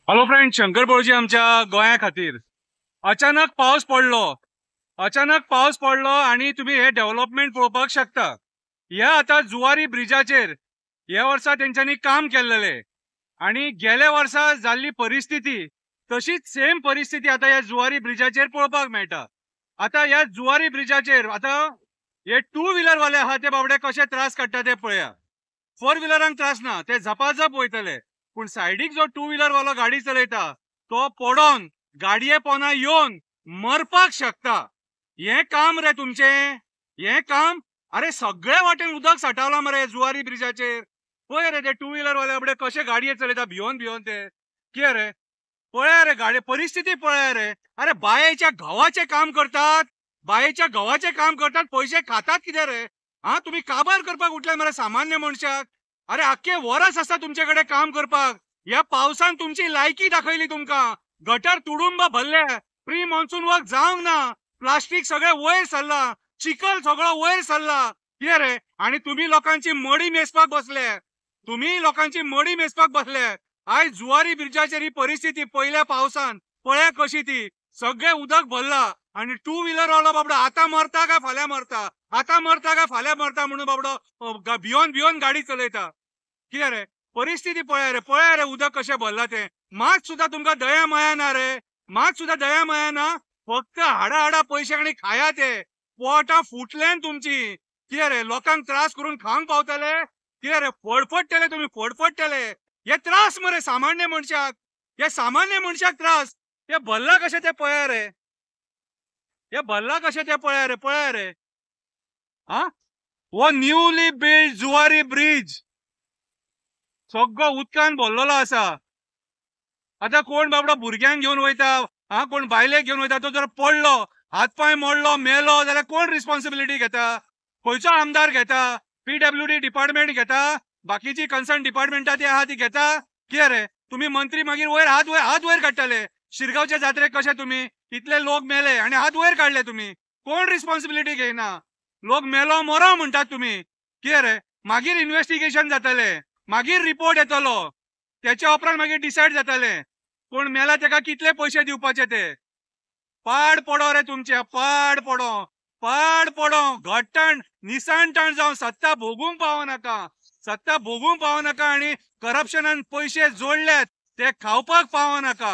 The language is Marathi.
हॅलो फ्रेंड, शंकर बळजी आमच्या गोंया खातीर अचानक पाऊस पडलो आणि तुम्ही हे डेव्हलपमेंट पळोवपाक शकता। ह्या आता जुवारी ब्रिजाचेर ह्या वर्सा तेंच्यांनी काम केल्लेले आणि गेल्या वर्सा जाल्ली परिस्थिती तशीच सेम परिस्थिती आता ह्या जुवारी ब्रिजाचेर पळोवपाक मेळटा। आता ह्या जुवारी ब्रिजाचेर आता हे टू व्हीलर वाले आहा ते बाबडे कशे त्रास काडटा ते पळया। फोर व्हीलरांक त्रास ना, ते झपाझप वयतले, पण सायडीक जो टू व्हीलर वालो गाडी चलयता तो पडोन गाडये पोना येवन मरपाक शकता। हे काम रे तुमचे, हे काम। अरे सगळे वाटेन उदक साठावला मरे जुवारी ब्रिजाचेर। पळय रे ते टू व्हीलर वाले बाबडे कशे गाडये चलयता भियोन भियोन ते। कितें रे, पळया रे गाडी परिस्थिती पळया रे। अरे बायेच्या घोवाचे काम करतात, बायेच्या घोवाचे काम करतात, पैसे खातात कितें रे? हा, तुम्ही काबार करपाक उठले मरे सामान्य मनशाक। अरे आख्खे वरस आसा तुमचे काम करपाक। या पावसान तुमची लायकी दाखयली तुमकां। गटर तुडुंब भरले, प्री मॉन्सून वर्क जावंक ना, प्लास्टीक सगळे वयर सरला, चिखल सगळो वयर सरला। कितें रे, आणि तुम्ही लोकांची मडी मेजपाक बसले, तुम्ही लोकांची मडी मेजपाक बसले। आयज जुवारी ब्रिजाचेर ही परिस्थिती पयल्या पावसान पळया कशी ती, सगळे उदक भरला आणि टू व्हीलर वालो बाबडो आतां मरता काय फाल्यां मरता, आतां मरता काय फाल्यां मरता म्हणून बाबडो भियोन भियोन गाडी चलयता। कितें रे, परिस्थिती पळया रे उदक कशें भरला ते। मात सुद्दां तुमकां दया माया ना रे, मात सुद्दां दया माया ना। फक्त हाडा हाडा पयशे आनी खाया ते, पोटां फुटले तुमची। कितें रे, लोकांक त्रास करून खावंक पावतले? कितें रे, फडफडटले तुम्ही, फडफडटले। हे त्रास मरे सामान्य मनशाक, हे सामान्य मनशाक त्रास। हे भरला कशें ते पळया रे, हे भरला कशें ते पळया रे। हा, हो न्यूली बिल्ड जुवारी ब्रिज सगळो उदकान भरलेलो आसा। आता कोण बाबडो भुरग्यांक घेवन वयता, हा, कोण बायलेक घेवन वयता, तो जर पडलो, हात पाय मोडलो, मेलो जाल्यार कोण रिस्पॉन्सिबिलिटी घेता? खंयचो आमदार घेता? PWD डिपार्टमेंट घेता? बाकीची कन्सर्न डिपार्टमेंटा ती आहा ती घेता? कितें रे, तुम्ही मंत्री मागीर हात वयर काडटले। शिरगांवच्या जात्रेक कशे तुम्ही इतले लोक मेले आणि हात वयर काडले तुम्ही, कोण रिस्पॉन्सिबिलिटी घेयना। लोक मेलो मरो म्हणटात तुम्ही। कितें रे, मागीर इन्व्हेस्टिगेशन जातले, मागीर रिपोर्ट येतलो, त्याच्या उपरांत मागीर डिसायड जातले कोण मेला तेका कितले पैसे दिवपाचे ते। पाड पडो रे तुमचे, पाड पडो, पाड पडो। घट्टण निसाणटण जावन सत्ता भोगूंक पावनाका, सत्ता भोगूंक पावनाका, आणि करप्शनान पैसे जोडलेत ते खावपाक पावनाका।